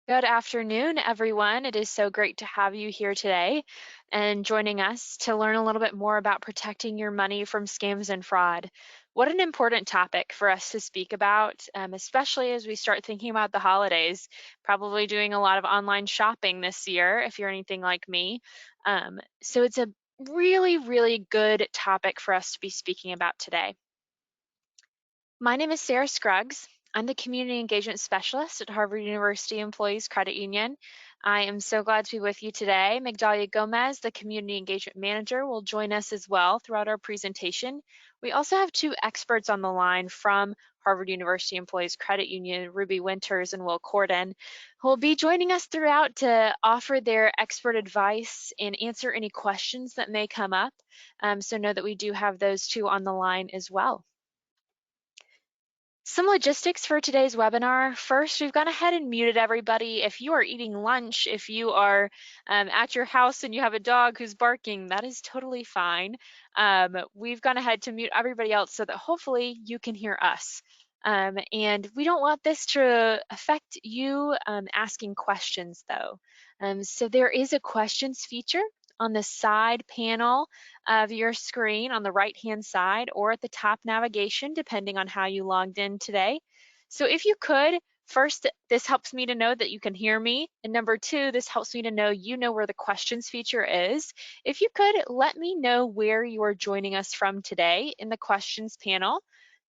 Good afternoon, everyone. It is so great to have you here today and joining us to learn a little bit more about protecting your money from scams and fraud. What an important topic for us to speak about, especially as we start thinking about the holidays. Probably doing a lot of online shopping this year, if you're anything like me. So it's a really, really good topic for us to be speaking about today. My name is Sarah Scruggs. I'm the Community Engagement Specialist at Harvard University Employees Credit Union. I am so glad to be with you today. Migdalia Gomez, the Community Engagement Manager, will join us as well throughout our presentation. We also have two experts on the line from Harvard University Employees Credit Union, Ruby Winters and Will Corden, who will be joining us throughout to offer their expert advice and answer any questions that may come up. So know that we do have those two on the line as well. Some logistics for today's webinar. First, we've gone ahead and muted everybody. If you are eating lunch, if you are at your house and you have a dog who's barking, that is totally fine. We've gone ahead to mute everybody else so that hopefully you can hear us. And we don't want this to affect you asking questions though. So there is a questions feature on the side panel of your screen on the right-hand side or at the top navigation, depending on how you logged in today. So if you could, first, this helps me to know that you can hear me. And number two, this helps me to know you know where the questions feature is. If you could, let me know where you are joining us from today in the questions panel.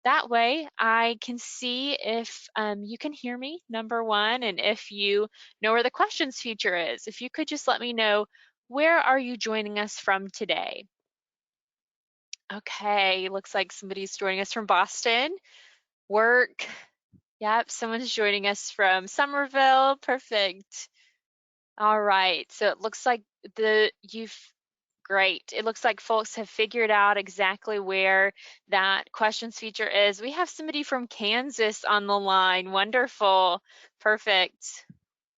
That way I can see if you can hear me, number one, and if you know where the questions feature is. If you could just let me know, where are you joining us from today? Okay, looks like somebody's joining us from Boston. Work. Yep, someone's joining us from Somerville. Perfect. All right, so it looks like great. It looks like folks have figured out exactly where that questions feature is. We have somebody from Kansas on the line. Wonderful. Perfect.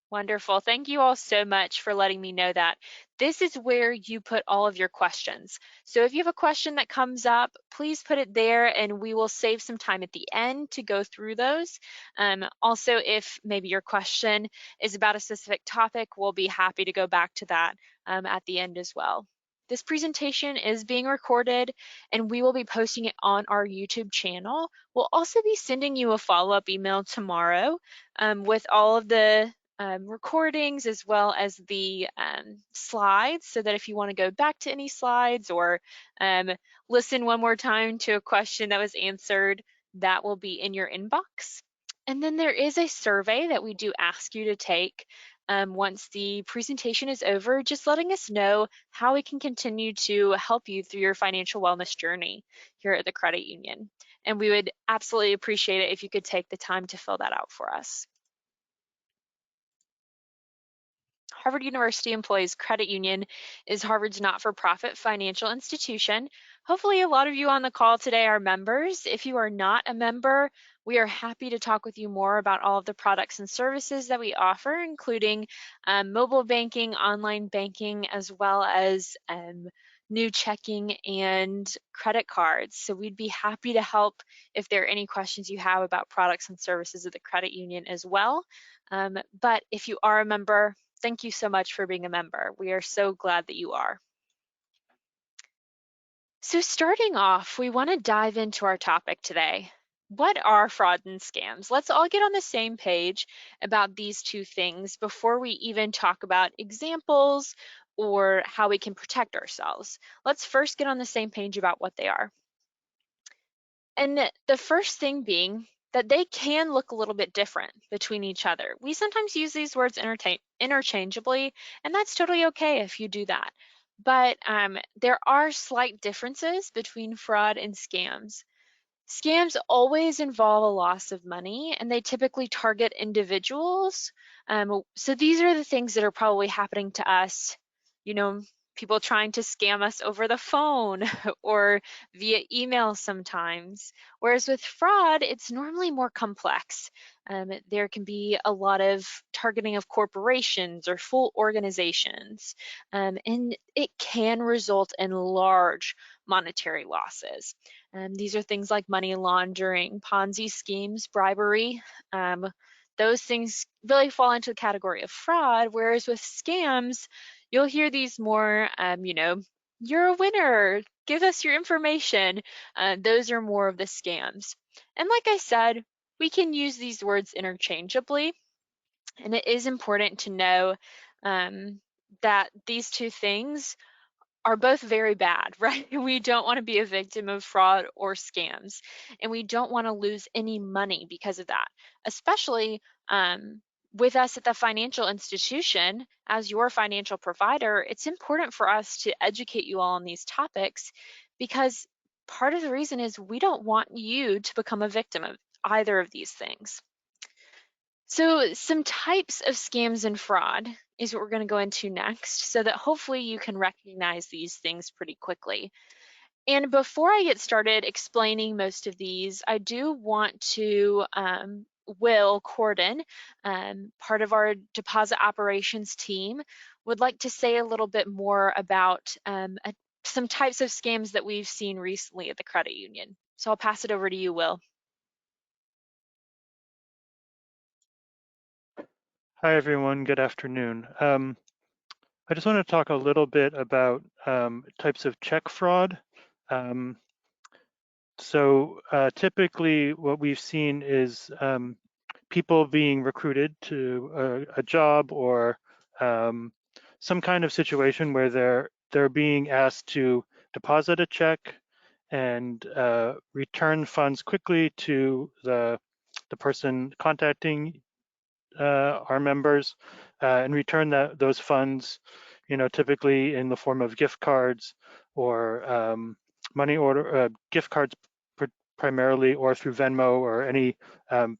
Wonderful. Thank you all so much for letting me know that. This is where you put all of your questions. So if you have a question that comes up, please put it there and we will save some time at the end to go through those. Also, if maybe your question is about a specific topic, we'll be happy to go back to that at the end as well. This presentation is being recorded and we will be posting it on our YouTube channel. We'll also be sending you a follow-up email tomorrow with all of the recordings as well as the slides, so that if you want to go back to any slides or listen one more time to a question that was answered, that will be in your inbox. And then there is a survey that we do ask you to take once the presentation is over, just letting us know how we can continue to help you through your financial wellness journey here at the credit union. And we would absolutely appreciate it if you could take the time to fill that out for us. Harvard University Employees Credit Union is Harvard's not-for-profit financial institution. Hopefully a lot of you on the call today are members. If you are not a member, we are happy to talk with you more about all of the products and services that we offer, including mobile banking, online banking, as well as new checking and credit cards. So we'd be happy to help if there are any questions you have about products and services of the credit union as well. But if you are a member, thank you so much for being a member. We are so glad that you are. So starting off, we want to dive into our topic today. What are fraud and scams? Let's all get on the same page about these two things before we even talk about examples or how we can protect ourselves. Let's first get on the same page about what they are. And the first thing being that they can look a little bit different between each other. We sometimes use these words interchangeably, and that's totally okay if you do that. But there are slight differences between fraud and scams. Scams always involve a loss of money, and they typically target individuals. So these are the things that are probably happening to us, you know, people trying to scam us over the phone or via email sometimes. Whereas with fraud, it's normally more complex. There can be a lot of targeting of corporations or full organizations, and it can result in large monetary losses. These are things like money laundering, Ponzi schemes, bribery. those things really fall into the category of fraud, whereas with scams, you'll hear these more, you're a winner, give us your information. Those are more of the scams. And like I said, we can use these words interchangeably, and it is important to know that these two things are both very bad, right? We don't want to be a victim of fraud or scams, and we don't want to lose any money because of that, especially with us at the financial institution as your financial provider. It's important for us to educate you all on these topics, because part of the reason is we don't want you to become a victim of either of these things. So some types of scams and fraud is what we're going to go into next, so that hopefully you can recognize these things pretty quickly. And before I get started explaining most of these, I do want to, Will Corden, part of our deposit operations team, would like to say a little bit more about some types of scams that we've seen recently at the credit union. So I'll pass it over to you, Will. Hi, everyone. Good afternoon. I just want to talk a little bit about types of check fraud. Typically what we've seen is people being recruited to a job or some kind of situation where they're being asked to deposit a check and return funds quickly to the person contacting our members and return those funds, typically in the form of gift cards or money order gift cards primarily, or through Venmo or any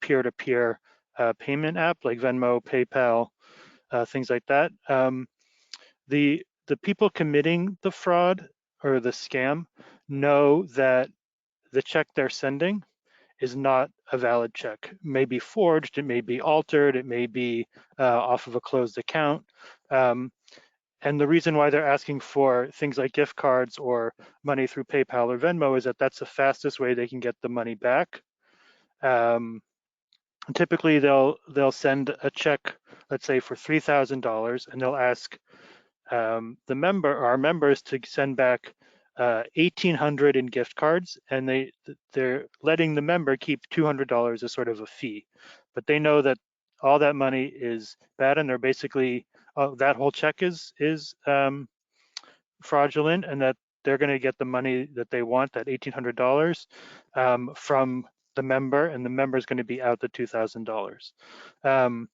peer-to-peer payment app like Venmo, PayPal, things like that. The people committing the fraud or the scam know that the check they're sending is not a valid check. It may be forged, it may be altered, it may be off of a closed account. And the reason why they're asking for things like gift cards or money through PayPal or Venmo is that that's the fastest way they can get the money back. Typically, they'll send a check, let's say for $3,000, and they'll ask our members to send back 1,800 in gift cards, and they're letting the member keep $200 as sort of a fee. But they know that all that money is bad, and they're basically that whole check is fraudulent, and that they're going to get the money that they want, that $1,800, from the member, and the member is going to be out the $2,000.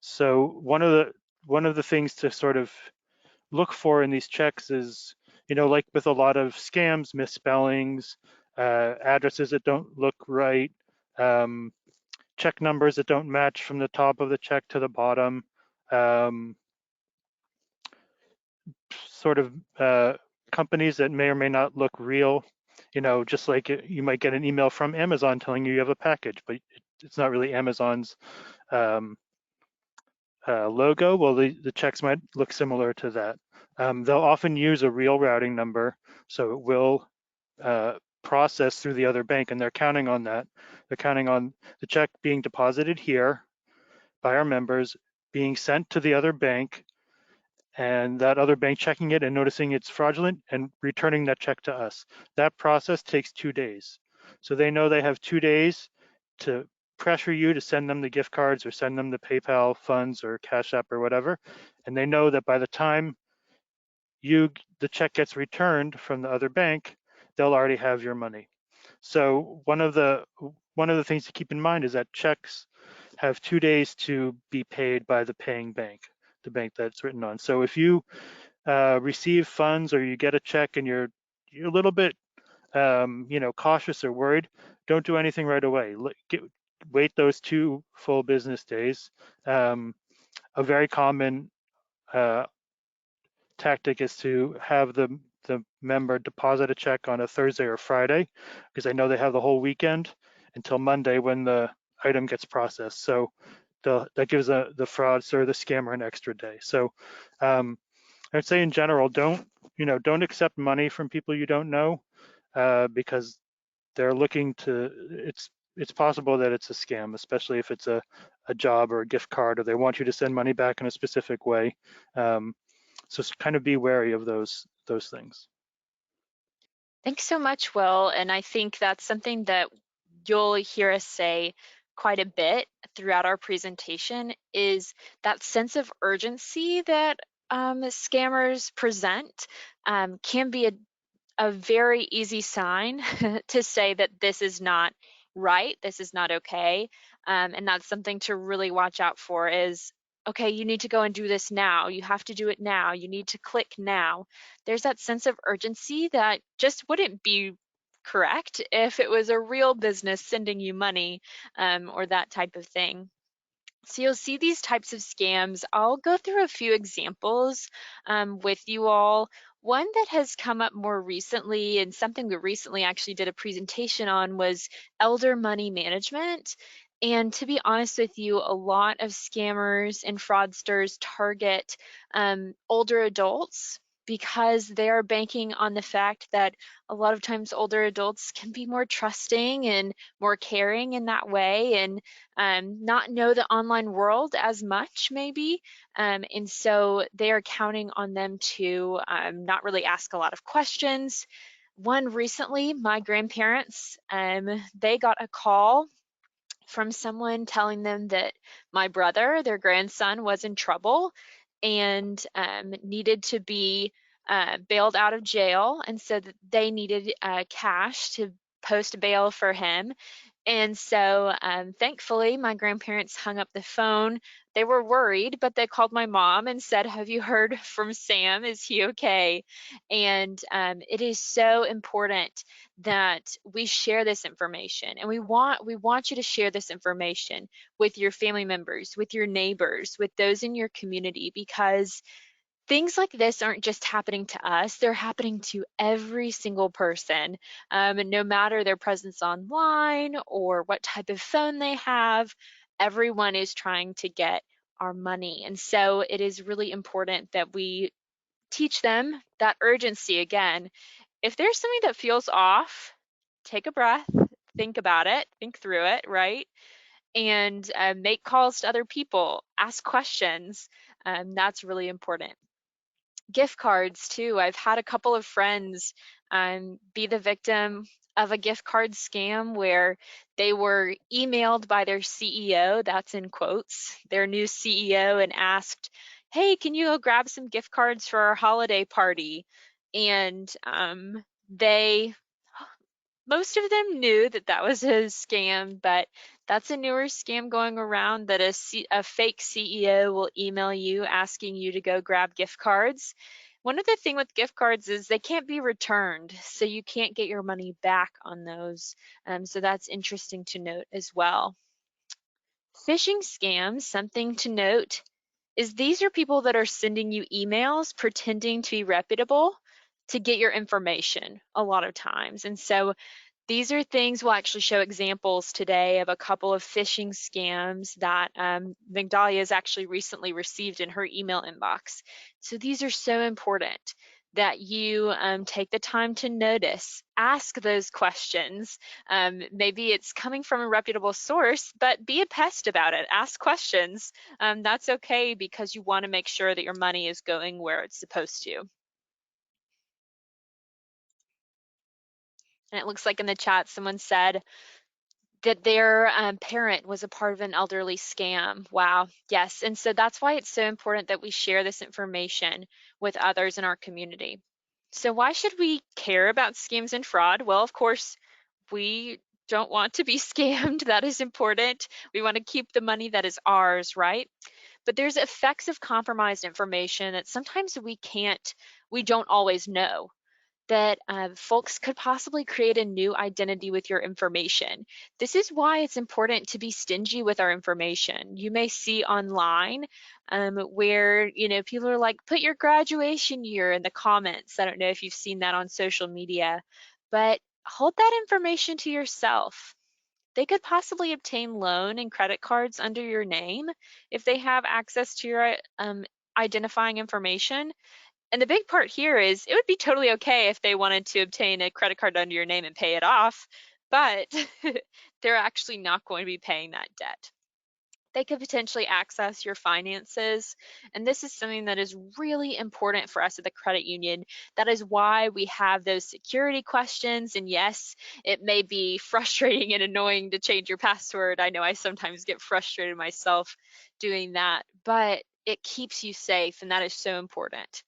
So one of the things to sort of look for in these checks is, like with a lot of scams, misspellings, addresses that don't look right, check numbers that don't match from the top of the check to the bottom, sort of companies that may or may not look real. Just like you might get an email from Amazon telling you have a package, but it's not really Amazon's logo. Well, the checks might look similar to that. They'll often use a real routing number, so it will process through the other bank, and they're counting on that. They're counting on the check being deposited here by our members, being sent to the other bank, and that other bank checking it and noticing it's fraudulent and returning that check to us. That process takes 2 days. So they know they have 2 days to pressure you to send them the gift cards or send them the PayPal funds or Cash App or whatever. And they know that by the time the check gets returned from the other bank, they'll already have your money. So one of the things to keep in mind is that checks have 2 days to be paid by the paying bank, the bank that's written on. So if you receive funds or you get a check and you're a little bit cautious or worried, don't do anything right away. Wait those 2 full business days. A very common tactic is to have the member deposit a check on a Thursday or Friday, because I know they have the whole weekend until Monday when the item gets processed. So that gives the fraudster or the scammer an extra day. So I'd say in general, don't accept money from people you don't know, because they're looking to, it's possible that it's a scam, especially if it's a job or a gift card, or they want you to send money back in a specific way. Um, so kind of be wary of those things. Thanks so much, Will. And I think that's something that you'll hear us say quite a bit throughout our presentation is that sense of urgency that scammers present can be a very easy sign to say that this is not right, this is not okay. And that's something to really watch out for is, okay, you need to go and do this now. You have to do it now. You need to click now. There's that sense of urgency that just wouldn't be correct if it was a real business sending you money or that type of thing. So you'll see these types of scams. I'll go through a few examples with you all. One that has come up more recently and something we recently actually did a presentation on was elder money management. And to be honest with you, a lot of scammers and fraudsters target older adults because they are banking on the fact that a lot of times older adults can be more trusting and more caring in that way. And not know the online world as much, maybe. And so they are counting on them to not really ask a lot of questions. One recently, my grandparents, they got a call from someone telling them that my brother, their grandson, was in trouble and needed to be bailed out of jail. And so that they needed cash to post bail for him. And so thankfully, my grandparents hung up the phone. They were worried, but they called my mom and said, "Have you heard from Sam? Is he okay?" And it is so important that we share this information, and we want you to share this information with your family members, with your neighbors, with those in your community, because things like this aren't just happening to us, they're happening to every single person, and no matter their presence online or what type of phone they have, everyone is trying to get our money. And so it is really important that we teach them that urgency again. If there's something that feels off, take a breath, think about it, think through it, right? And make calls to other people, ask questions. That's really important. Gift cards too. I've had a couple of friends be the victim of a gift card scam where they were emailed by their CEO, that's in quotes, their new CEO, and asked, "Hey, can you go grab some gift cards for our holiday party?" And they most of them knew that that was a scam, but that's a newer scam going around that a fake CEO will email you asking you to go grab gift cards. One other thing with gift cards is they can't be returned, so you can't get your money back on those. So that's interesting to note as well. Phishing scams, something to note, is these are people that are sending you emails pretending to be reputable to get your information a lot of times. And so these are things we'll actually show examples today of a couple of phishing scams that Migdalia has actually recently received in her email inbox. So these are so important that you take the time to notice, ask those questions. Maybe it's coming from a reputable source, but be a pest about it. Ask questions. That's okay because you want to make sure that your money is going where it's supposed to. And it looks like in the chat someone said, that their parent was a part of an elderly scam. Wow, yes. And so that's why it's so important that we share this information with others in our community. So why should we care about scams and fraud? Well, of course, we don't want to be scammed. That is important. We want to keep the money that is ours, right? But there's effects of compromised information that sometimes we don't always know that folks could possibly create a new identity with your information. This is why it's important to be stingy with our information. You may see online where, people are like, put your graduation year in the comments. I don't know if you've seen that on social media, but hold that information to yourself. They could possibly obtain loan and credit cards under your name if they have access to your identifying information. And the big part here is it would be totally okay if they wanted to obtain a credit card under your name and pay it off, but they're actually not going to be paying that debt. They could potentially access your finances. And this is something that is really important for us at the credit union. That is why we have those security questions. And yes, it may be frustrating and annoying to change your password. I know I sometimes get frustrated myself doing that, but it keeps you safe, and that is so important.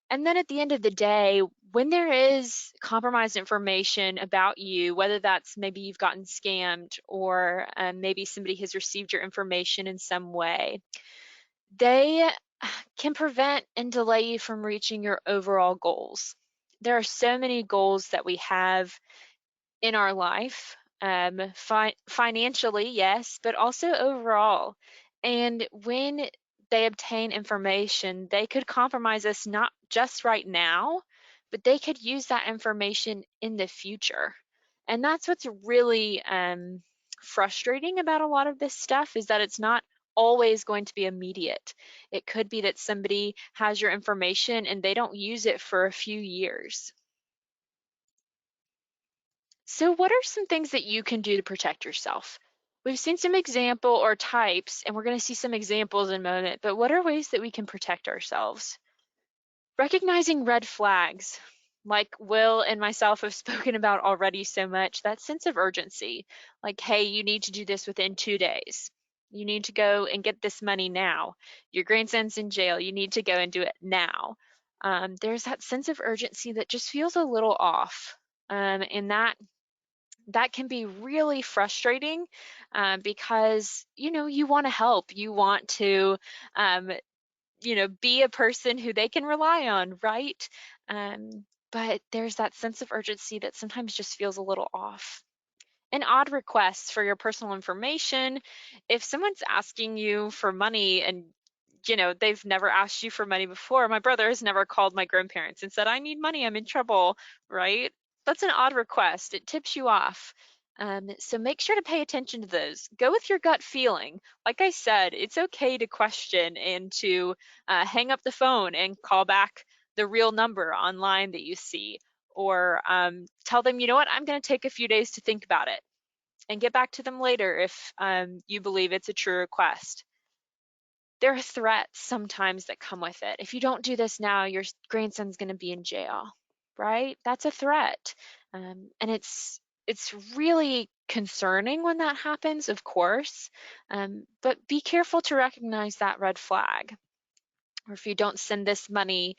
And then at the end of the day, when there is compromised information about you, whether that's maybe you've gotten scammed or maybe somebody has received your information in some way, they can prevent and delay you from reaching your overall goals. There are so many goals that we have in our life, financially, yes, but also overall. And when they obtain information, they could compromise us not just right now, but they could use that information in the future. And that's what's really frustrating about a lot of this stuff, is that it's not always going to be immediate. It could be that somebody has your information and they don't use it for a few years. So what are some things that you can do to protect yourself? We've seen some example or types, and we're going to see some examples in a moment, but what are ways that we can protect ourselves? Recognizing red flags, like Will and myself have spoken about already so much, that sense of urgency, like, hey, you need to do this within 2 days. You need to go and get this money now. Your grandson's in jail. You need to go and do it now. There's that sense of urgency that just feels a little off. And that can be really frustrating, because you want to help, you want to um, be a person who they can rely on, right? But there's that sense of urgency that sometimes just feels a little off. And odd requests for your personal information. If someone's asking you for money and they've never asked you for money before. My brother has never called my grandparents and said, I need money, I'm in trouble, right? That's an odd request. It tips you off. So make sure to pay attention to those. Go with your gut feeling. Like I said, it's okay to question and to hang up the phone and call back the real number online that you see, or tell them, you know what, I'm going to take a few days to think about it and get back to them later if you believe it's a true request. There are threats sometimes that come with it. If you don't do this now, your grandson's going to be in jail, right? That's a threat. And it's really concerning when that happens, of course. But be careful to recognize that red flag. Or if you don't send this money,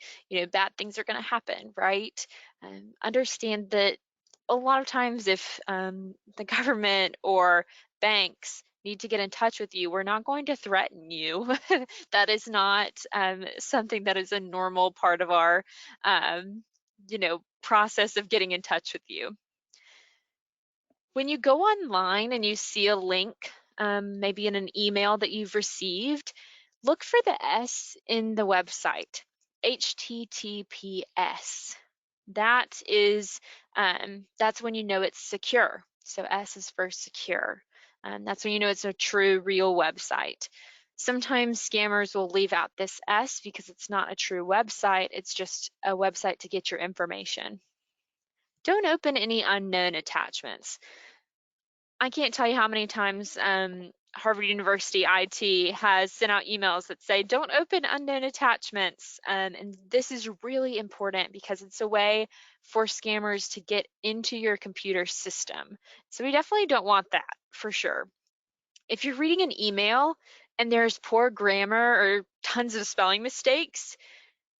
bad things are going to happen, right? Understand that a lot of times if the government or banks need to get in touch with you, we're not going to threaten you. That is not something that is a normal part of our, process of getting in touch with you. When you go online and you see a link, maybe in an email that you've received, look for the S in the website, HTTPS. That's when you know it's secure. So S is for secure. That's when you know it's a true, real website. Sometimes scammers will leave out this S because it's not a true website. It's just a website to get your information. Don't open any unknown attachments. I can't tell you how many times Harvard University IT has sent out emails that say, don't open unknown attachments. And this is really important because it's a way for scammers to get into your computer system. So we definitely don't want that, for sure. If you're reading an email and there's poor grammar or tons of spelling mistakes,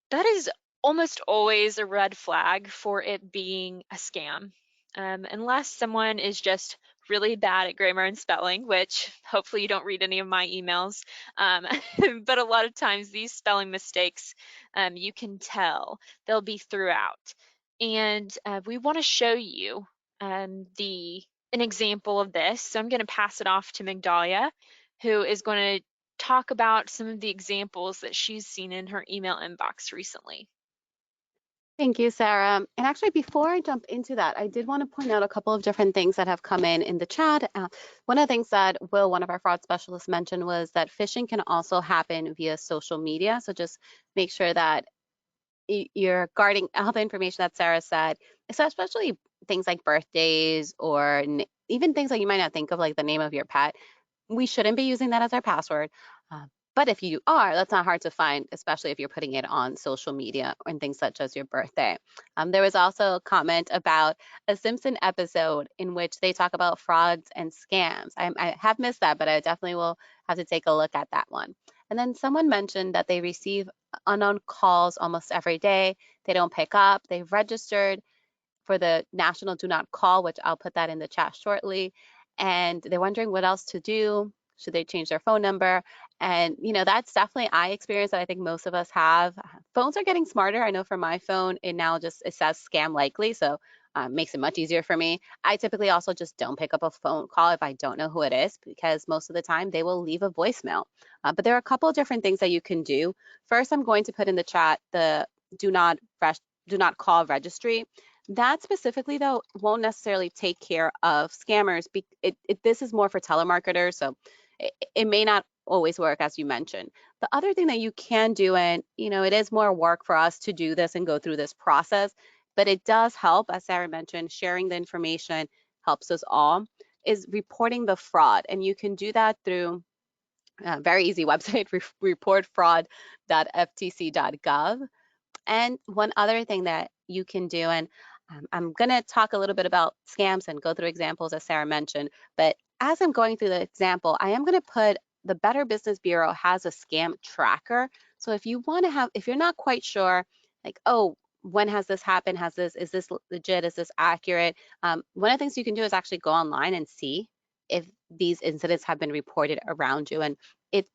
that is almost always a red flag for it being a scam. Unless someone is just really bad at grammar and spelling, which hopefully you don't read any of my emails. But a lot of times these spelling mistakes, you can tell they'll be throughout. And we want to show you an example of this. So I'm going to pass it off to Migdalia, who is going to talk about some of the examples that she's seen in her email inbox recently. Thank you, Sarah. And actually, before I jump into that, I did want to point out a couple of different things that have come in the chat. One of the things that Will, one of our fraud specialists, mentioned was that phishing can also happen via social media. So just make sure that you're guarding all the information that Sarah said, so especially things like birthdays or even things that you might not think of, like the name of your pet, we shouldn't be using that as our password. But if you are, that's not hard to find, especially if you're putting it on social media and things such as your birthday. There was also a comment about a Simpson episode in which they talk about frauds and scams. I have missed that, but I definitely will have to take a look at that one. And then someone mentioned that they receive unknown calls almost every day. They don't pick up. They've registered for the national do not call, which I'll put that in the chat shortly. And they're wondering what else to do. Should they change their phone number? And, that's definitely I experience that I think most of us have. Phones are getting smarter. I know for my phone, it says scam likely. So makes it much easier for me. I typically also just don't pick up a phone call if I don't know who it is, because most of the time they will leave a voicemail. But there are a couple of different things that you can do. First, I'm going to put in the chat the do not call registry. That specifically, though, won't necessarily take care of scammers. This is more for telemarketers, so it may not always work, as you mentioned. The other thing that you can do, and it is more work for us to do this and go through this process, but it does help, as Sarah mentioned, sharing the information helps us all, is reporting the fraud. And you can do that through a very easy website, reportfraud.ftc.gov. And one other thing that you can do, and I'm going to talk a little bit about scams and go through examples as Sarah mentioned, but as I'm going through the example, I am going to put the Better Business Bureau has a scam tracker. So if you want to if you're not quite sure, like, oh, when has this happened? Is this legit? Is this accurate? One of the things you can do is actually go online and see if these incidents have been reported around you. And it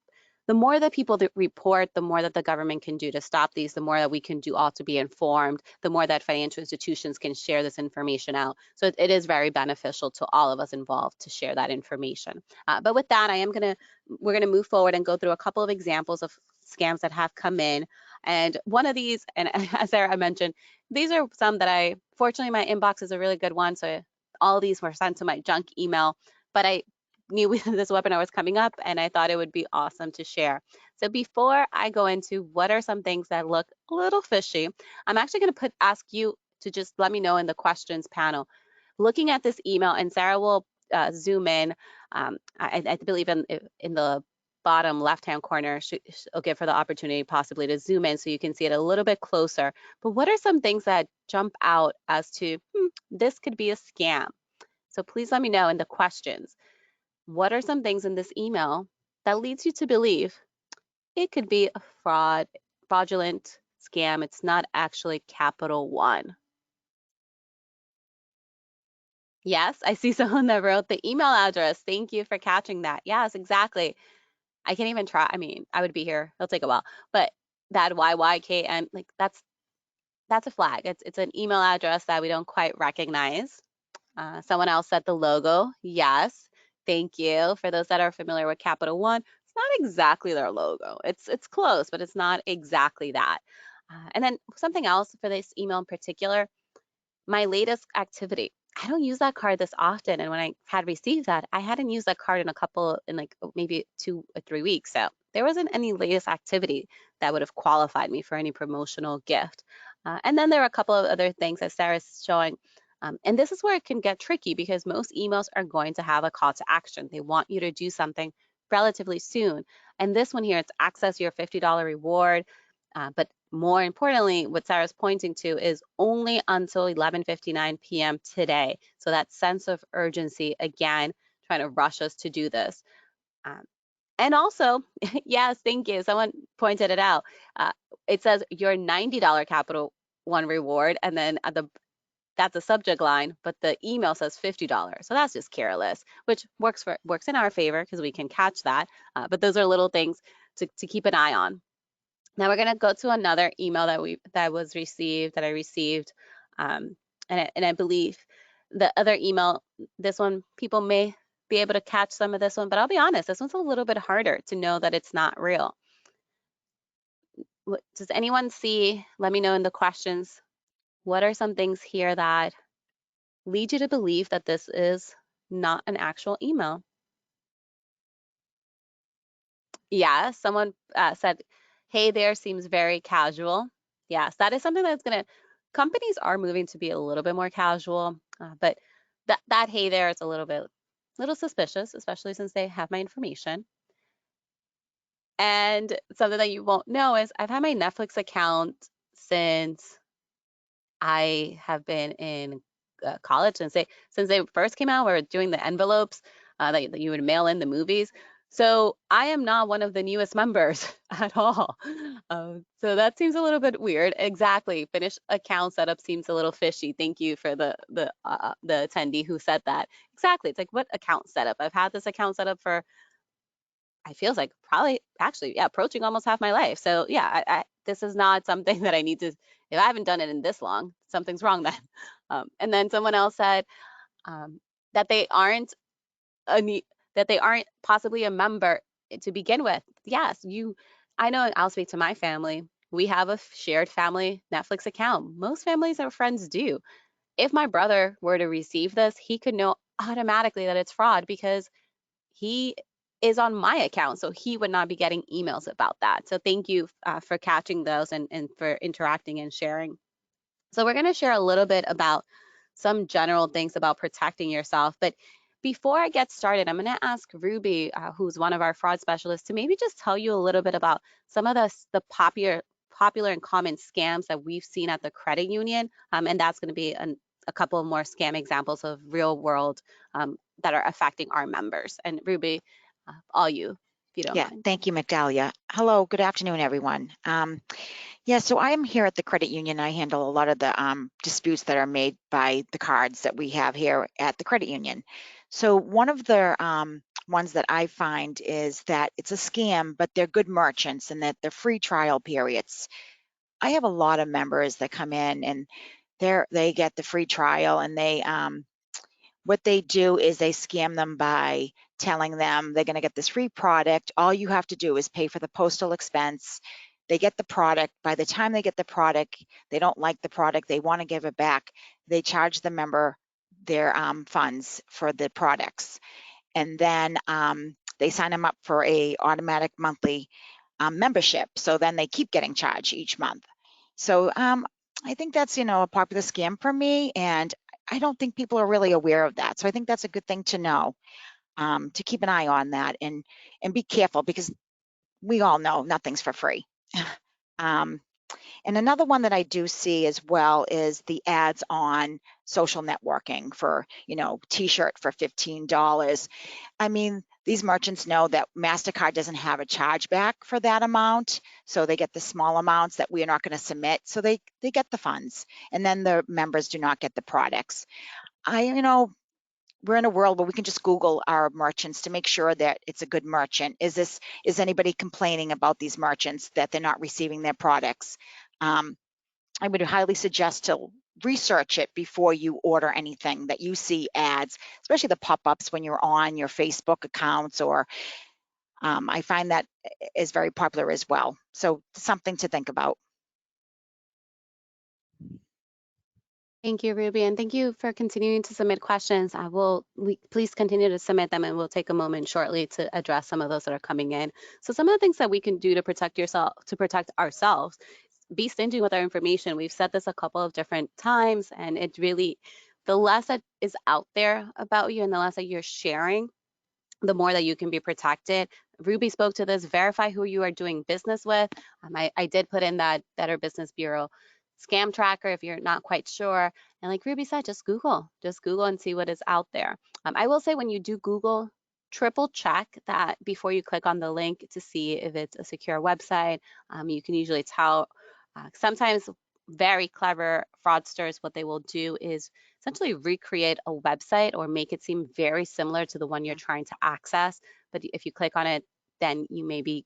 the more that people that report, the more that the government can do to stop these, the more that we can do all to be informed, the more that financial institutions can share this information out. So it is very beneficial to all of us involved to share that information. But with that, we're gonna move forward and go through a couple of examples of scams that have come in. And one of these, and as Sarah mentioned, these are some that fortunately my inbox is a really good one. So all these were sent to my junk email, but I knew this webinar was coming up and I thought it would be awesome to share. So before I go into what are some things that look a little fishy, I'm actually going to ask you to just let me know in the questions panel. Looking at this email, and Sarah will zoom in, I believe in the bottom left-hand corner, I'll give her the opportunity possibly to zoom in so you can see it a little bit closer. But what are some things that jump out as to, this could be a scam? So please let me know in the questions. What are some things in this email that leads you to believe it could be a fraudulent scam? It's not actually Capital One. Yes, I see someone that wrote the email address. Thank you for catching that. Yes, exactly. I can't even try. I mean, I would be here. It'll take a while, but that YYKN, like that's a flag. It's an email address that we don't quite recognize. Someone else said the logo. Yes, thank you. For those that are familiar with Capital One, it's not exactly their logo. It's close, but it's not exactly that. And then something else for this email in particular, my latest activity. I don't use that card this often. And when I had received that, I hadn't used that card in like maybe 2 or 3 weeks. So there wasn't any latest activity that would have qualified me for any promotional gift. And then there are a couple of other things that Sarah's showing. And this is where it can get tricky because most emails are going to have a call to action. They want you to do something relatively soon. And this one here, it's access your $50 reward. But more importantly, what Sarah's pointing to is only until 11:59 p.m. today. So that sense of urgency, again, trying to rush us to do this. And also, yes, thank you. Someone pointed it out. It says your $90 Capital One reward, and then that's a subject line, but the email says $50. So that's just careless, which works in our favor because we can catch that. But those are little things to keep an eye on. Now we're going to go to another email that I received, and I believe the other email, this one, people may be able to catch some of this one, but I'll be honest, this one's a little bit harder to know that it's not real. Does anyone see? Let me know in the questions. What are some things here that lead you to believe that this is not an actual email? Yeah, someone said, hey there, seems very casual. Yes, that is something companies are moving to be a little bit more casual. But that hey there is a little suspicious, especially since they have my information. And something that you won't know is I've had my Netflix account since I have been in college, since they first came out. We were doing the envelopes that you would mail in the movies. So I am not one of the newest members at all. So that seems a little bit weird. Exactly. Finish account setup seems a little fishy. Thank you for the attendee who said that. Exactly. It's like, what account setup? I've had this account set up for, I feels like probably actually, yeah, approaching almost half my life. So yeah, this is not something that I need to, if I haven't done it in this long, something's wrong then. And then someone else said that they aren't that they aren't possibly a member to begin with. Yes, I know, I'll speak to my family. We have a shared family Netflix account. Most families or friends do. If my brother were to receive this, he could know automatically that it's fraud because he is on my account, so he would not be getting emails about that. So thank you for catching those and for interacting and sharing. So we're going to share a little bit about some general things about protecting yourself. But before I get started, I'm going to ask Ruby, who's one of our fraud specialists, to maybe just tell you a little bit about some of the popular and common scams that we've seen at the credit union. And that's going to be a couple more scam examples of real world that are affecting our members. And Ruby, all you, if you don't Yeah, mind. thank you, Migdalia. Hello, good afternoon, everyone. Yeah, so I am here at the credit union. I handle a lot of the disputes that are made by the cards that we have here at the credit union. So one of the ones that I find is that it's a scam, but they're good merchants and that they're free trial periods. I have a lot of members that come in and they get the free trial, and what they do is they scam them by telling them they're going to get this free product. All you have to do is pay for the postal expense. They get the product. By the time they get the product, they don't like the product. They want to give it back. They charge the member their funds for the products. And then they sign them up for a automatic monthly membership. So then they keep getting charged each month. So I think that's, a popular scam for me. And I don't think people are really aware of that. So I think that's a good thing to know, to keep an eye on that and be careful, because we all know nothing's for free. um, and another one that I do see as well is the ads on social networking for, t-shirt for $15. I mean, these merchants know that MasterCard doesn't have a chargeback for that amount, so they get the small amounts that we are not going to submit, so they get the funds, and then the members do not get the products. We're in a world where we can just Google our merchants to make sure that it's a good merchant. Is anybody complaining about these merchants that they're not receiving their products? I would highly suggest to research it before you order anything that you see ads, especially the pop-ups when you're on your Facebook accounts, or I find that is very popular as well. So something to think about. Thank you, Ruby, and thank you for continuing to submit questions. Please continue to submit them, and we'll take a moment shortly to address some of those that are coming in. So some of the things that we can do to protect ourselves, be stingy with our information. We've said this a couple of different times, and it really, the less that is out there about you and the less that you're sharing, the more that you can be protected. Ruby spoke to this, verify who you are doing business with. I did put in that Better Business Bureau scam tracker if you're not quite sure. And like Ruby said, just Google and see what is out there. I will say, when you do Google, triple check that before you click on the link to see if it's a secure website. You can usually tell. Sometimes very clever fraudsters, what they will do is essentially recreate a website or make it seem very similar to the one you're trying to access. But if you click on it, then you may be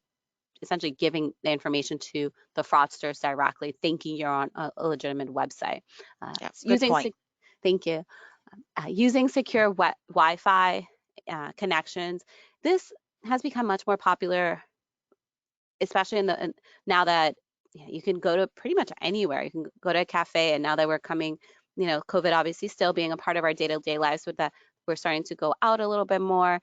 essentially giving the information to the fraudsters directly, thinking you're on a legitimate website. Good point. Thank you. Using secure Wi-Fi connections. This has become much more popular, especially now that you can go to pretty much anywhere. You can go to a cafe, and now that we're coming, COVID obviously still being a part of our day-to-day lives, with that we're starting to go out a little bit more.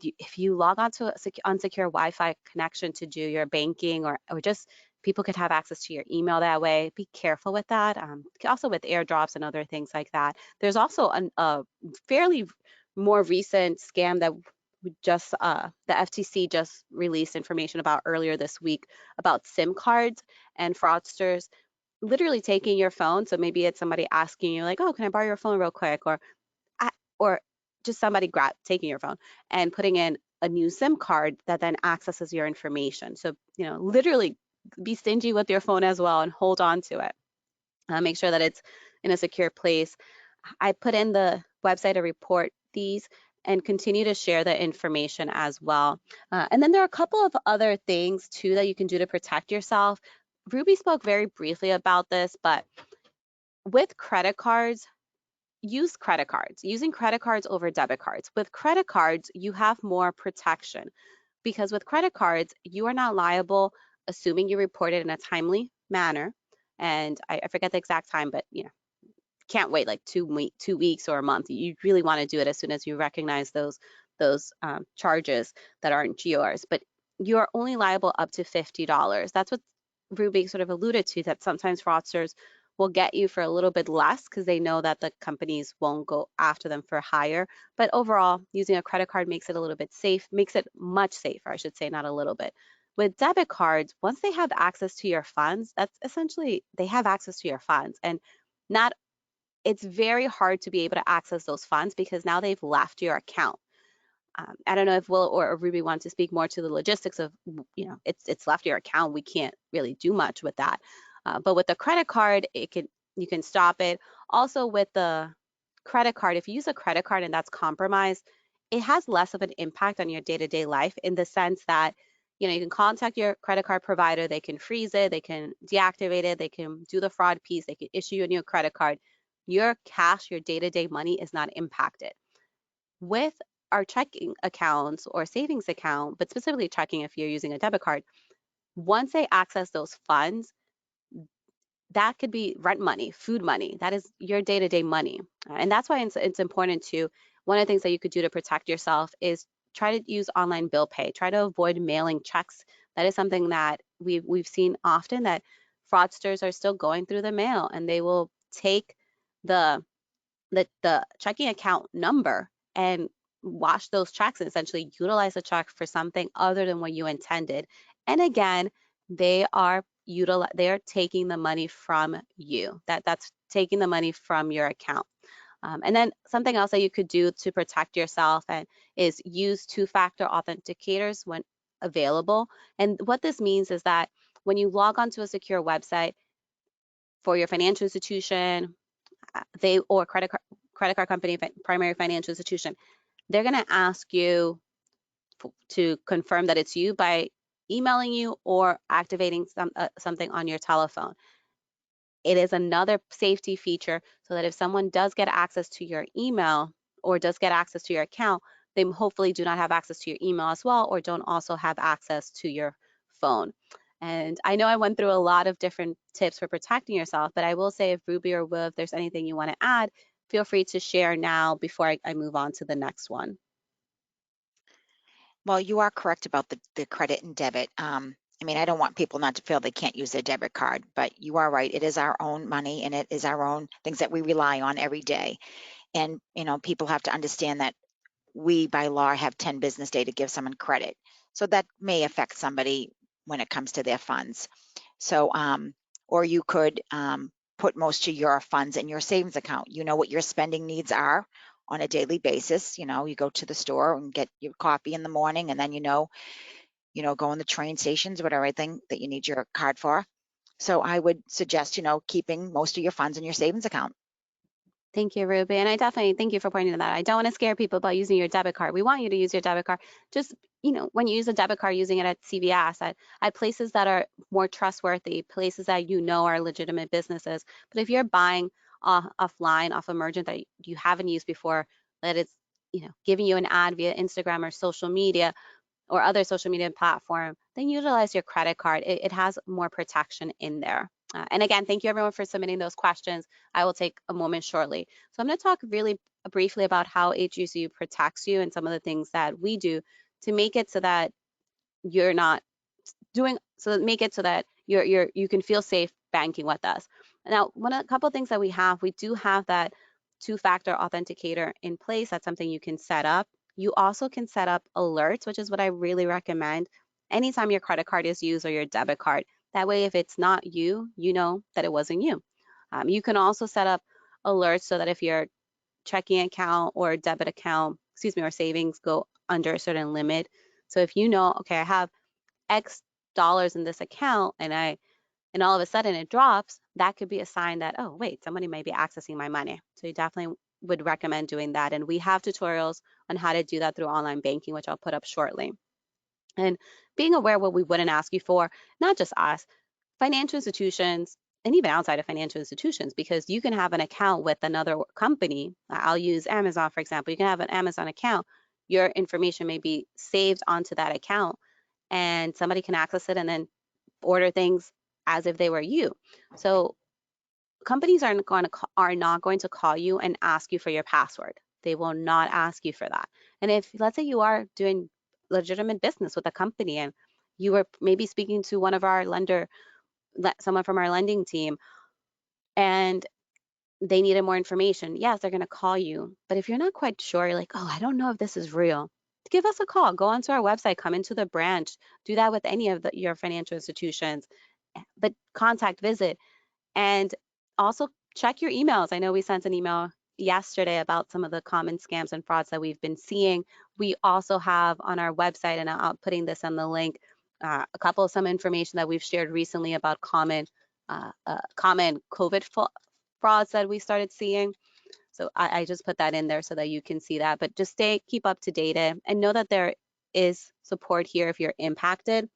If you log on to unsecure Wi-Fi connection to do your banking or just People could have access to your email that way. Be careful with that. Also with airdrops and other things like that. There's also a fairly more recent scam that just the FTC just released information about earlier this week about SIM cards and fraudsters literally taking your phone. So maybe it's somebody asking you like, oh, can I borrow your phone real quick? Or just somebody taking your phone and putting in a new SIM card that then accesses your information. So, literally be stingy with your phone as well and hold on to it. Make sure that it's in a secure place. I put in the website to report these and continue to share the information as well. And then there are a couple of other things too that you can do to protect yourself. Ruby spoke very briefly about this, but with credit cards, use credit cards. Using credit cards over debit cards. With credit cards, you have more protection because with credit cards, you are not liable assuming you report it in a timely manner. And I forget the exact time, but can't wait like 2 weeks or a month. You really want to do it as soon as you recognize those charges that aren't yours. But you're only liable up to $50. That's what Ruby sort of alluded to, that sometimes fraudsters will get you for a little bit less because they know that the companies won't go after them for higher. But overall, using a credit card makes it a little bit safe, makes it much safer, I should say, not a little bit. With debit cards, once they have access to your funds, that's essentially, they have access to your funds. And it's very hard to be able to access those funds because now they've left your account. I don't know if Will or Ruby want to speak more to the logistics of, it's left your account. We can't really do much with that. But with the credit card, you can stop it. Also with the credit card, if you use a credit card and that's compromised, it has less of an impact on your day-to-day life in the sense that, you can contact your credit card provider, they can freeze it, they can deactivate it, they can do the fraud piece, they can issue you a new credit card. Your cash, your day-to-day money is not impacted. With our checking accounts or savings account, but specifically checking if you're using a debit card, once they access those funds, that could be rent money, food money. That is your day-to-day money. And that's why it's important to, one of the things that you could do to protect yourself is try to use online bill pay. Try to avoid mailing checks. That is something that we've seen often, that fraudsters are still going through the mail and they will take the checking account number and wash those checks and essentially utilize the check for something other than what you intended. And again, they are taking the money from you. That's taking the money from your account. And then something else that you could do to protect yourself is use two-factor authenticators when available. And what this means is that when you log onto a secure website for your financial institution, or credit card company, primary financial institution, they're going to ask you to confirm that it's you by emailing you or activating something on your telephone. It is another safety feature so that if someone does get access to your email or does get access to your account, they hopefully do not have access to your email as well, or don't also have access to your phone. And I know I went through a lot of different tips for protecting yourself, but I will say, if Ruby or Will, if there's anything you want to add, feel free to share now before I move on to the next one. Well, you are correct about the credit and debit. I mean, I don't want people not to feel they can't use their debit card, but you are right. It is our own money and it is our own things that we rely on every day. And, people have to understand that we, by law, have 10 business days to give someone credit. So that may affect somebody when it comes to their funds. So, or you could put most of your funds in your savings account. You know what your spending needs are on a daily basis. You go to the store and get your coffee in the morning, and then go in the train stations, whatever everything that you need your card for. So I would suggest, keeping most of your funds in your savings account. Thank you, Ruby. And I definitely thank you for pointing to that. I don't want to scare people about using your debit card. We want you to use your debit card. Just, when you use a debit card, using it at CVS, at places that are more trustworthy, places that are legitimate businesses. But if you're buying offline, off a merchant that you haven't used before, that it's, giving you an ad via Instagram or social media or other social media platform, then utilize your credit card. It has more protection in there. And again, thank you everyone for submitting those questions. I will take a moment shortly. So I'm going to talk really briefly about how HUECU protects you and some of the things that we do to make it so that you're not doing, make it so that you can feel safe banking with us. Now, a couple of things that we do have that two-factor authenticator in place. That's something you can set up. You also can set up alerts, which is what I really recommend anytime your credit card is used or your debit card. That way, if it's not you, you know that it wasn't you. You can also set up alerts so that if your checking account or debit account, or savings go under a certain limit. So if you know, okay, I have X dollars in this account and all of a sudden it drops, that could be a sign that, oh, wait, somebody may be accessing my money. So you definitely would recommend doing that. And we have tutorials on how to do that through online banking, which I'll put up shortly. And being aware what we wouldn't ask you for, not just us, financial institutions, and even outside of financial institutions, because you can have an account with another company. I'll use Amazon, for example. You can have an Amazon account. Your information may be saved onto that account, and somebody can access it and then order things as if they were you. So companies are not going to call you and ask you for your password. They will not ask you for that. And if, let's say, you are doing legitimate business with a company and you were maybe speaking to one of our someone from our lending team, and they needed more information, yes, they're going to call you. But if you're not quite sure, you're like, oh, I don't know if this is real, give us a call. Go onto our website, come into the branch, do that with any of your financial institutions, but visit, and also check your emails. I know we sent an email yesterday about some of the common scams and frauds that we've been seeing. We also have on our website, and I'm putting this on the link, a couple of some information that we've shared recently about common COVID frauds that we started seeing. So I just put that in there so that you can see that. But just keep up to date and know that there is support here if you're impacted.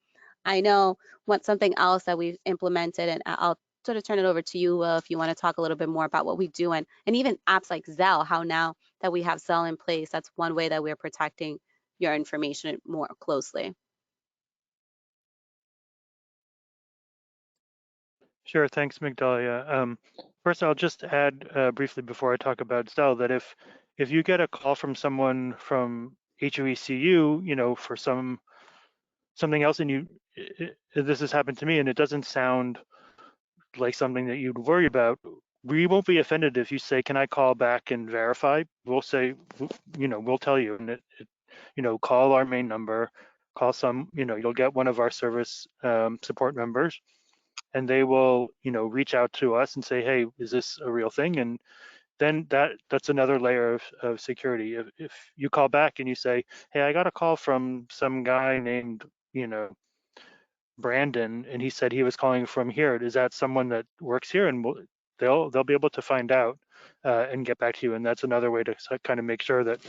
I know something else that we've implemented, and I'll sort of turn it over to you, Will, if you want to talk a little bit more about what we do, and even apps like Zelle, how now that we have Zelle in place, that's one way that we're protecting your information more closely. Sure, thanks, Migdalia. First, I'll just add briefly before I talk about Zelle that if you get a call from someone from HUECU, for something else, and this has happened to me, and it doesn't sound like something that you'd worry about, we won't be offended if you say, "Can I call back and verify?" We'll say, we'll tell you, and call our main number, call you'll get one of our service support members, and they will, reach out to us and say, "Hey, is this a real thing?" And then that's another layer of security. If you call back and you say, "Hey, I got a call from some guy named, Brandon, and he said he was calling from here. Is that someone that works here?" And they'll be able to find out and get back to you. And that's another way to kind of make sure that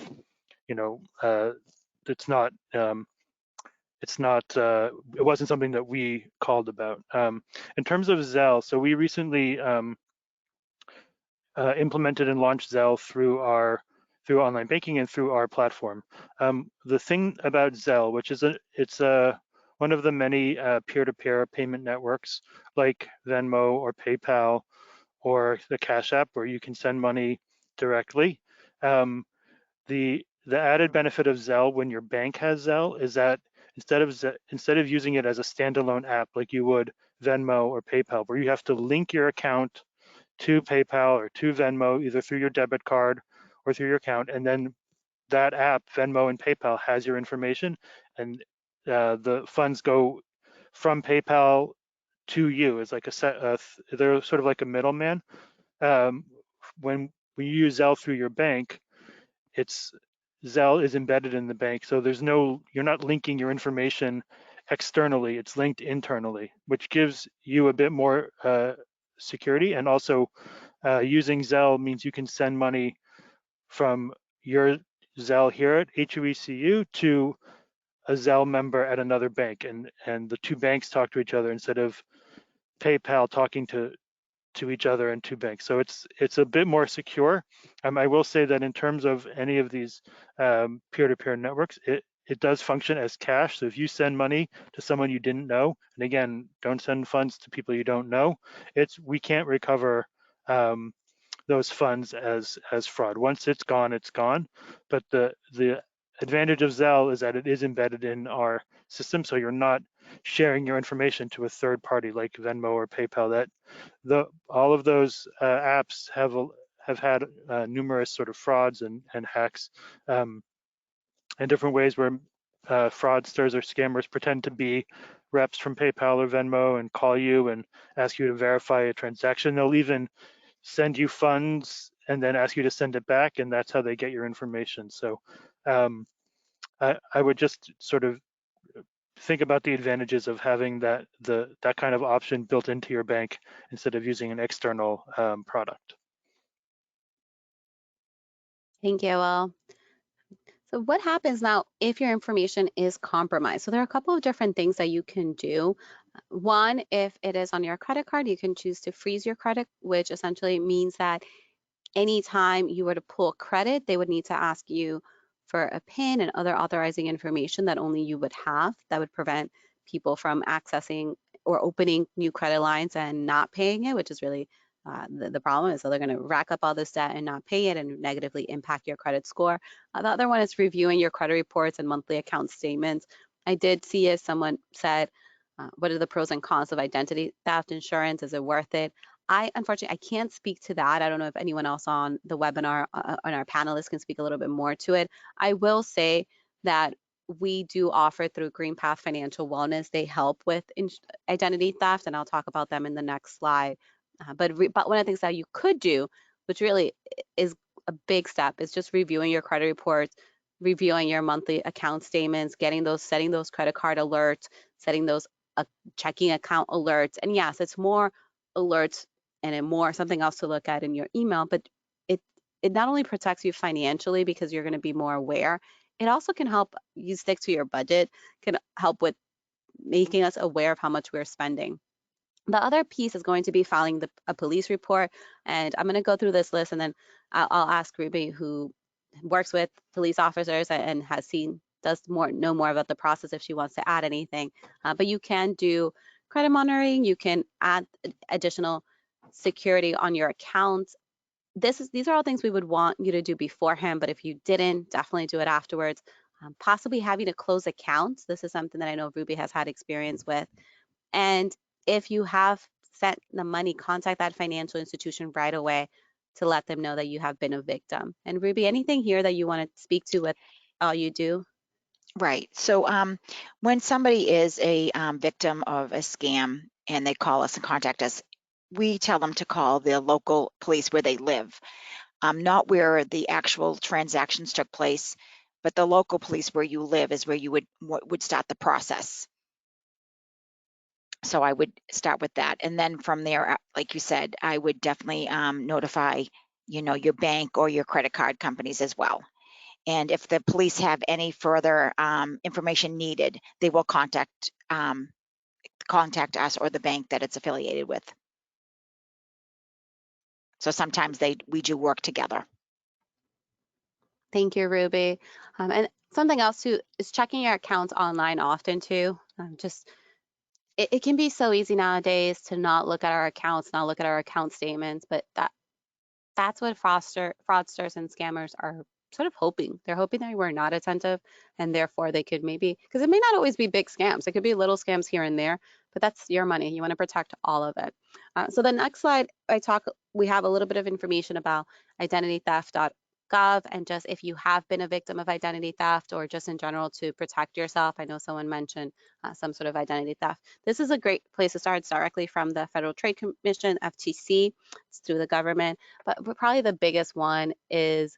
it's not it wasn't something that we called about. In terms of Zelle, so we recently implemented and launched Zelle through online banking and through our platform. The thing about Zelle, which is it's one of the many peer-to-peer payment networks like Venmo or PayPal or the Cash App, where you can send money directly. The added benefit of Zelle when your bank has Zelle is that instead of using it as a standalone app like you would Venmo or PayPal, where you have to link your account to PayPal or to Venmo, either through your debit card or through your account, and then that app, Venmo and PayPal, has your information, and the funds go from PayPal to you. It's like they're sort of like a middleman. When you use Zelle through your bank, Zelle is embedded in the bank, so you're not linking your information externally, it's linked internally, which gives you a bit more security. And also using Zelle means you can send money from your Zelle here at HUECU to a Zelle member at another bank, and the two banks talk to each other instead of PayPal talking to each other and two banks. So it's a bit more secure. I will say that in terms of any of these peer-to-peer networks, it does function as cash. So if you send money to someone you didn't know, and again, don't send funds to people you don't know, we can't recover those funds as fraud. Once it's gone, it's gone. But the advantage of Zelle is that it is embedded in our system, so you're not sharing your information to a third party like Venmo or PayPal. All of those apps have had numerous sort of frauds and hacks, and different ways where fraudsters or scammers pretend to be reps from PayPal or Venmo and call you and ask you to verify a transaction. They'll even send you funds and then ask you to send it back, and that's how they get your information. So I would just sort of think about the advantages of having that kind of option built into your bank instead of using an external product. Thank you, Will. So what happens now if your information is compromised? So there are a couple of different things that you can do. One, if it is on your credit card, you can choose to freeze your credit, which essentially means that anytime you were to pull credit, they would need to ask you for a PIN and other authorizing information that only you would have. That would prevent people from accessing or opening new credit lines and not paying it, which is really the problem. Is so they're going to rack up all this debt and not pay it and negatively impact your credit score. The other one is reviewing your credit reports and monthly account statements. I did see, as someone said, what are the pros and cons of identity theft insurance? Is it worth it? Unfortunately, I can't speak to that. I don't know if anyone else on the webinar, on our panelists, can speak a little bit more to it. I will say that we do offer through Green Path Financial Wellness. They help with identity theft, and I'll talk about them in the next slide. But one of the things that you could do, which really is a big step, is just reviewing your credit reports, reviewing your monthly account statements, setting those credit card alerts, setting those checking account alerts. And yes, it's more alerts and more something else to look at in your email, but it not only protects you financially because you're going to be more aware, it also can help you stick to your budget, can help with making us aware of how much we're spending. The other piece is going to be filing a police report, and I'm going to go through this list, and then I'll ask Ruby, who works with police officers and know more about the process, if she wants to add anything. But you can do credit monitoring, you can add additional security on your accounts. These are all things we would want you to do beforehand, but if you didn't, definitely do it afterwards. Possibly having to close accounts. This is something that I know Ruby has had experience with. And if you have sent the money, contact that financial institution right away to let them know that you have been a victim. And Ruby, anything here that you want to speak to with all you do? Right. So when somebody is a victim of a scam and they call us and contact us, we tell them to call the local police where they live, not where the actual transactions took place, but the local police where you live is where you would start the process. So I would start with that. And then from there, like you said, I would definitely notify, your bank or your credit card companies as well. And if the police have any further information needed, they will contact us or the bank that it's affiliated with. So sometimes we do work together. Thank you, Ruby. And something else too is checking your accounts online often too. It can be so easy nowadays to not look at our accounts, not look at our account statements, but that's what fraudsters and scammers are sort of hoping. They're hoping that we're not attentive, and therefore they could maybe, because it may not always be big scams. It could be little scams here and there, but that's your money. You want to protect all of it. So the next slide, we have a little bit of information about identitytheft.gov, and just if you have been a victim of identity theft or just in general to protect yourself. I know someone mentioned some sort of identity theft. This is a great place to start. It's directly from the Federal Trade Commission, FTC. It's through the government. But probably the biggest one is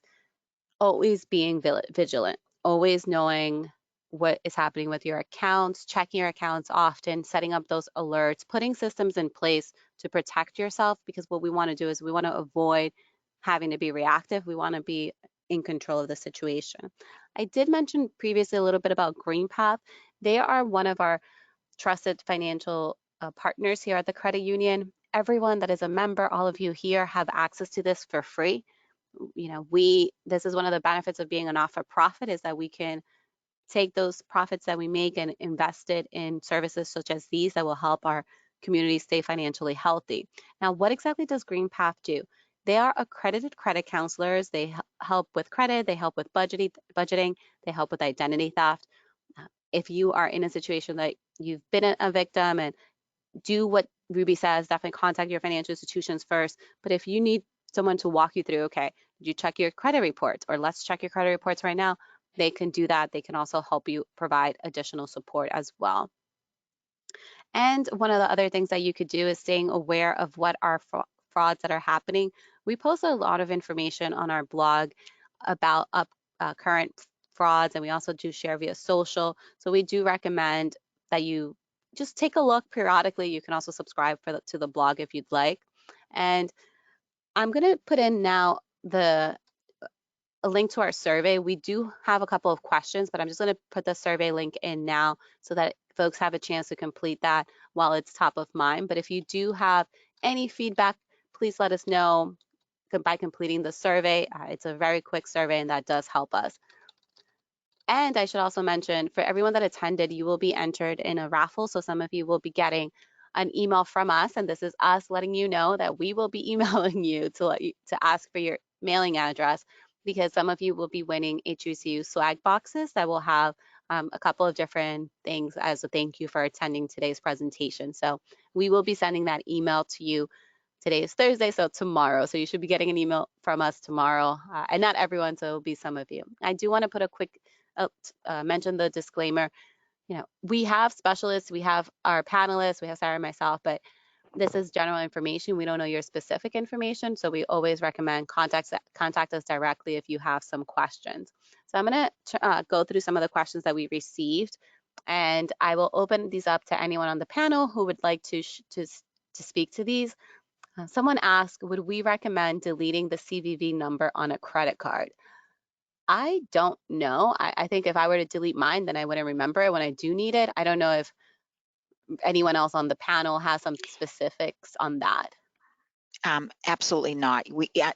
always being vigilant, always knowing what is happening with your accounts, checking your accounts often, setting up those alerts, putting systems in place to protect yourself, because what we want to do is we want to avoid having to be reactive. We want to be in control of the situation. I did mention previously a little bit about Green Path. They are one of our trusted financial partners here at the credit union. Everyone that is a member, all of you here, have access to this for free. This is one of the benefits of being a not-for-profit, is that we can take those profits that we make and invest it in services such as these that will help our community stay financially healthy. Now, what exactly does Green Path do? They are accredited credit counselors. They help with credit, they help with budgeting, they help with identity theft. If you are in a situation that you've been a victim, and do what Ruby says, definitely contact your financial institutions first. But if you need someone to walk you through, okay, did you check your credit reports, or let's check your credit reports right now, they can do that. They can also help you provide additional support as well. And one of the other things that you could do is staying aware of what are frauds that are happening. We post a lot of information on our blog about current frauds, and we also do share via social. So we do recommend that you just take a look periodically. You can also subscribe to the blog if you'd like. And I'm going to put in now a link to our survey. We do have a couple of questions, but I'm just going to put the survey link in now so that folks have a chance to complete that while it's top of mind. But if you do have any feedback, please let us know by completing the survey. It's a very quick survey, and that does help us. And I should also mention, for everyone that attended, you will be entered in a raffle. So some of you will be getting an email from us, and this is us letting you know that we will be emailing you to ask for your mailing address, because some of you will be winning HUECU swag boxes that will have a couple of different things as a thank you for attending today's presentation. So we will be sending that email to you. Today is Thursday, so tomorrow. So you should be getting an email from us tomorrow, and not everyone, so it'll be some of you. I do want to put a quick mention the disclaimer. You know, we have specialists, we have our panelists, we have Sarah and myself, but this is general information. We don't know your specific information, so we always recommend contact us directly if you have some questions. So I'm going to go through some of the questions that we received, and I will open these up to anyone on the panel who would like to speak to these. Someone asked, would we recommend deleting the CVV number on a credit card? I don't know. I think if I were to delete mine, then I wouldn't remember it when I do need it. I don't know if anyone else on the panel has some specifics on that. Absolutely not.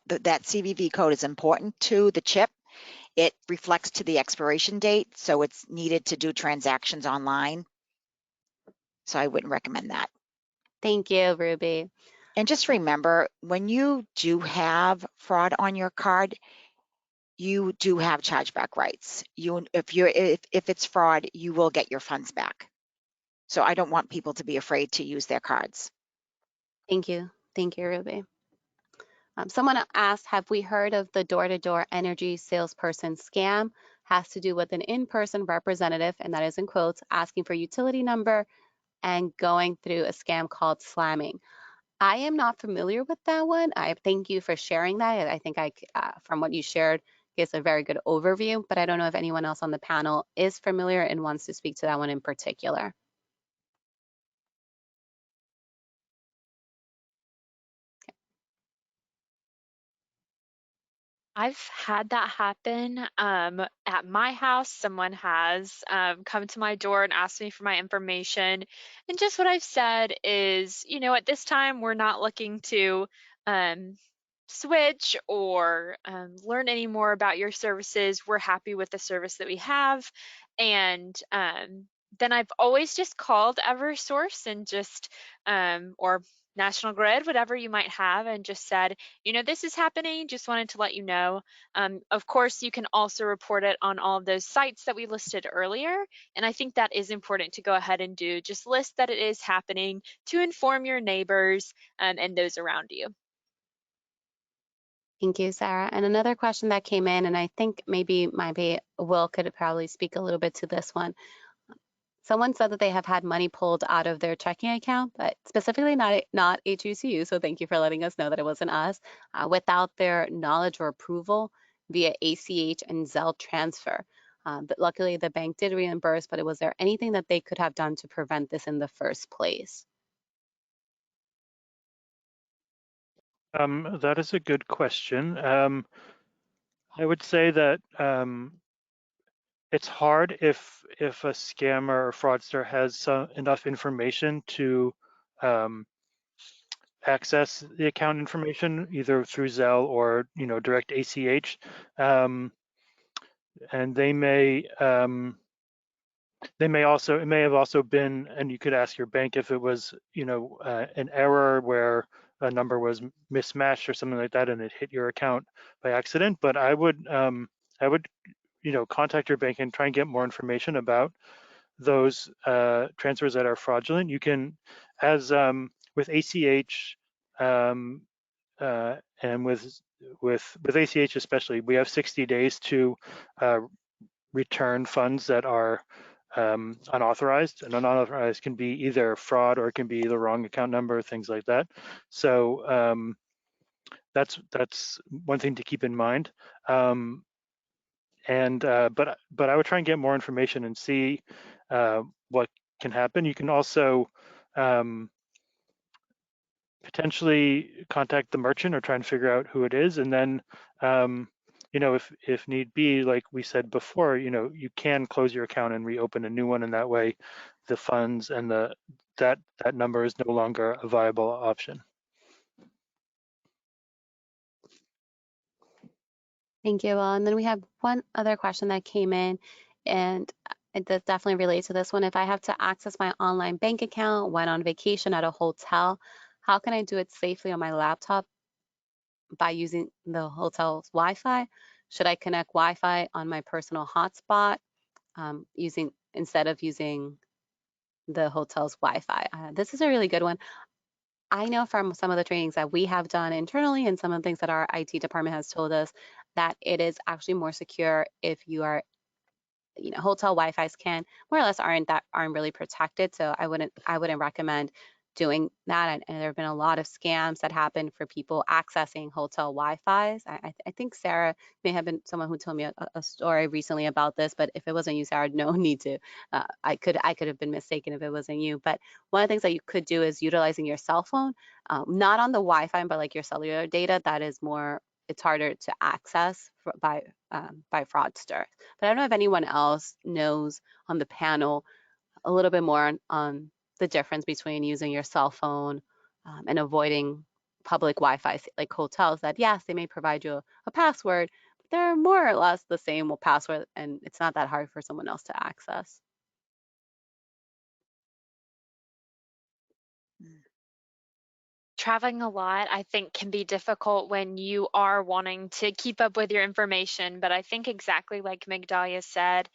That CVV code is important to the chip. It reflects to the expiration date, so it's needed to do transactions online. So I wouldn't recommend that. Thank you, Ruby. And just remember, when you do have fraud on your card, you do have chargeback rights. If it's fraud, you will get your funds back. So I don't want people to be afraid to use their cards. Thank you, Ruby. Someone asked, have we heard of the door-to-door energy salesperson scam? Has to do with an in-person representative, and that is in quotes, asking for utility number and going through a scam called slamming. I am not familiar with that one. I thank you for sharing that. I think from what you shared, gives a very good overview, but I don't know if anyone else on the panel is familiar and wants to speak to that one in particular. I've had that happen at my house. Someone has come to my door and asked me for my information. And just what I've said is, you know, at this time, we're not looking to switch or learn any more about your services. We're happy with the service that we have. And then I've always just called Eversource and just, or National Grid, whatever you might have, and just said, you know, this is happening, just wanted to let you know. Of course, you can also report it on all of those sites that we listed earlier. And I think that is important to go ahead and do. Just list that it is happening to inform your neighbors and those around you. Thank you, Sarah. And another question that came in, and I think maybe Will could probably speak a little bit to this one. Someone said that they have had money pulled out of their checking account, but specifically not HUECU, so thank you for letting us know that it wasn't us, without their knowledge or approval via ACH and Zelle transfer. But luckily the bank did reimburse, but was there anything that they could have done to prevent this in the first place? That is a good question. I would say that it's hard if a scammer or fraudster has enough information to access the account information either through Zelle or direct ACH, and it may have also been, and you could ask your bank if it was an error where a number was mismatched or something like that and it hit your account by accident. But I would contact your bank and try and get more information about those transfers that are fraudulent. You can, as with ACH and with ACH especially, we have 60 days to return funds that are unauthorized, and unauthorized can be either fraud or it can be the wrong account number, things like that. So that's one thing to keep in mind. But I would try and get more information and see what can happen. You can also potentially contact the merchant or try and figure out who it is, and then if need be, like we said before, you can close your account and reopen a new one, and that way the funds and that number is no longer a viable option. Thank you. And then we have one other question that came in, and it does definitely relate to this one. If I have to access my online bank account when on vacation at a hotel, how can I do it safely on my laptop by using the hotel's Wi-Fi? Should I connect Wi-Fi on my personal hotspot instead of using the hotel's Wi-Fi? This is a really good one. I know from some of the trainings that we have done internally and some of the things that our IT department has told us that it is actually more secure if you are, hotel Wi-Fi's can more or less aren't really protected. So I wouldn't recommend doing that. And there have been a lot of scams that happen for people accessing hotel Wi-Fi's. I think Sarah may have been someone who told me a story recently about this, but if it wasn't you, Sarah, no need to. I could have been mistaken if it wasn't you. But one of the things that you could do is utilizing your cell phone, not on the Wi-Fi, but like your cellular data. That is more, it's harder to access by fraudsters. But I don't know if anyone else knows on the panel a little bit more on the difference between using your cell phone and avoiding public Wi-Fi, like hotels that, yes, they may provide you a password, but they're more or less the same password, and it's not that hard for someone else to access. Traveling a lot, I think, can be difficult when you are wanting to keep up with your information. But I think exactly like Migdalia said,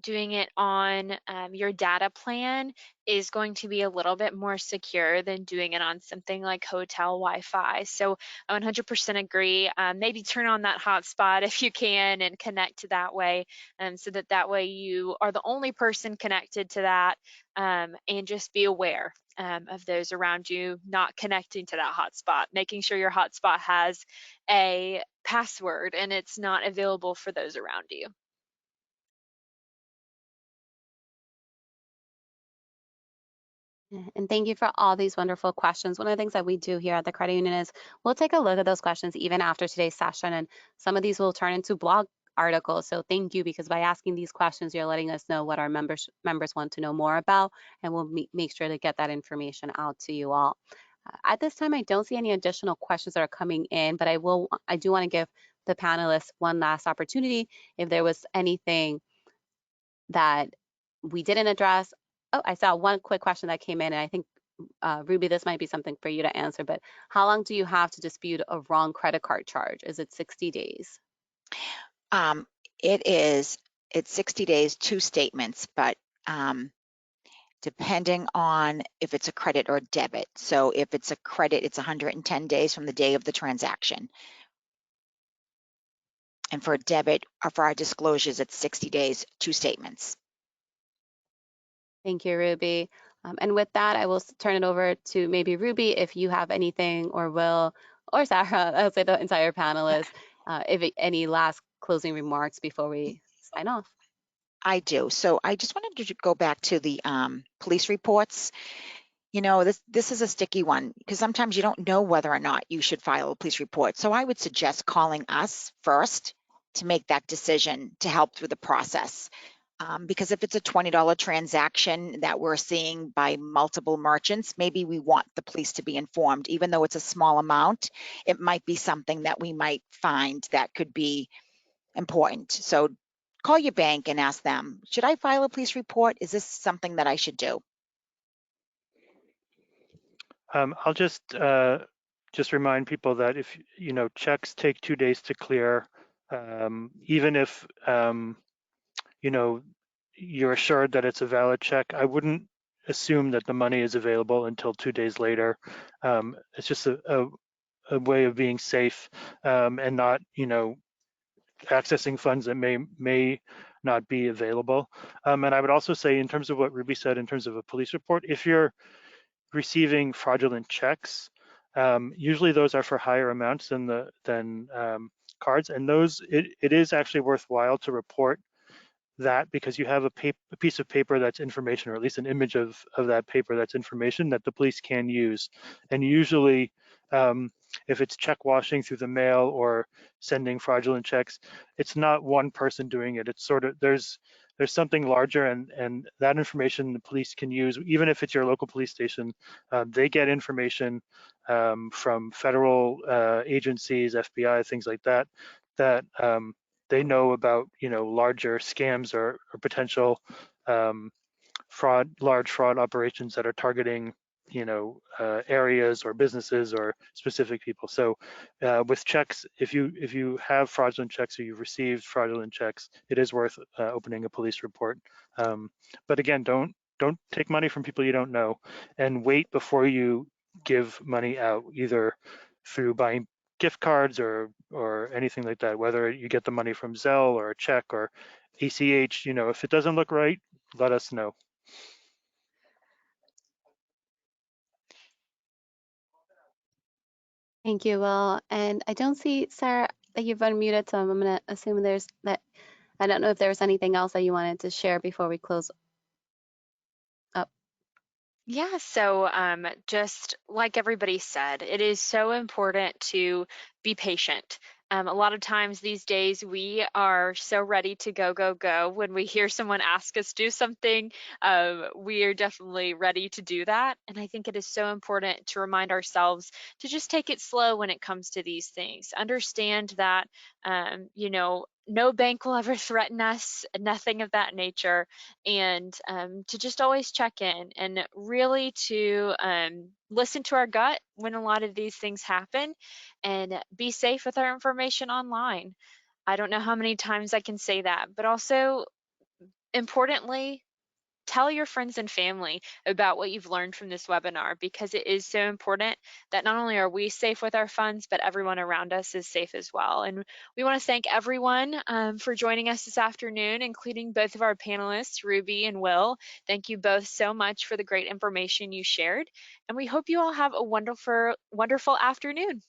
doing it on your data plan is going to be a little bit more secure than doing it on something like hotel Wi-Fi. So I 100% agree. Maybe turn on that hotspot if you can and connect to that way, so that way you are the only person connected to that, and just be aware of those around you not connecting to that hotspot, making sure your hotspot has a password and it's not available for those around you. And thank you for all these wonderful questions. One of the things that we do here at the credit union is we'll take a look at those questions even after today's session, and some of these will turn into blog articles. So thank you, because by asking these questions, you're letting us know what our members want to know more about, and we'll make sure to get that information out to you all. At this time, I don't see any additional questions that are coming in, but I do want to give the panelists one last opportunity if there was anything that we didn't address. Oh, I saw one quick question that came in, and I think, Ruby, this might be something for you to answer, but how long do you have to dispute a wrong credit card charge? Is it 60 days? It's 60 days, 2 statements, but depending on if it's a credit or debit. So if it's a credit, it's 110 days from the day of the transaction. And for a debit, or for our disclosures, it's 60 days, 2 statements. Thank you, Ruby. And with that, I will turn it over to maybe Ruby if you have anything, or Will, or Sarah, I'll say the entire panelists, any last closing remarks before we sign off. I do. So I just wanted to go back to the police reports. This is a sticky one, because sometimes you don't know whether or not you should file a police report. So I would suggest calling us first to make that decision to help through the process. Because if it's a $20 transaction that we're seeing by multiple merchants, maybe we want the police to be informed. Even though it's a small amount, it might be something that we might find that could be important. So call your bank and ask them, should I file a police report? Is this something that I should do? I'll just just remind people that if, checks take 2 days to clear, even if, you're assured that it's a valid check, I wouldn't assume that the money is available until 2 days later. It's just a way of being safe, and not, accessing funds that may not be available. And I would also say, in terms of what Ruby said, in terms of a police report, if you're receiving fraudulent checks, usually those are for higher amounts than cards, and those it is actually worthwhile to report that, because you have a piece of paper that's information, or at least an image of that paper that's information that the police can use. And usually, if it's check washing through the mail or sending fraudulent checks, it's not one person doing it. It's sort of, there's something larger, and that information the police can use, even if it's your local police station. They get information from federal agencies, FBI, things like that, that they know about, larger scams or potential large fraud operations that are targeting, areas or businesses or specific people. So with checks, if you have fraudulent checks, or you've received fraudulent checks, it is worth opening a police report. But again, don't take money from people you don't know, and wait before you give money out, either through buying gift cards or anything like that, whether you get the money from Zelle or a check or ACH. If it doesn't look right, let us know. Thank you, Will. And I don't see, Sarah, that you've unmuted, so I'm going to assume there's that. I don't know if there's anything else that you wanted to share before we close up. Yeah, so just like everybody said, it is so important to be patient. A lot of times these days we are so ready to go, go, go. When we hear someone ask us to do something, we are definitely ready to do that. And I think it is so important to remind ourselves to just take it slow when it comes to these things. Understand that, no bank will ever threaten us, nothing of that nature, and to just always check in, and really to listen to our gut when a lot of these things happen, and be safe with our information online. I don't know how many times I can say that, but also importantly, tell your friends and family about what you've learned from this webinar, because it is so important that not only are we safe with our funds, but everyone around us is safe as well. And we want to thank everyone for joining us this afternoon, including both of our panelists, Ruby and Will. Thank you both so much for the great information you shared. And we hope you all have a wonderful afternoon.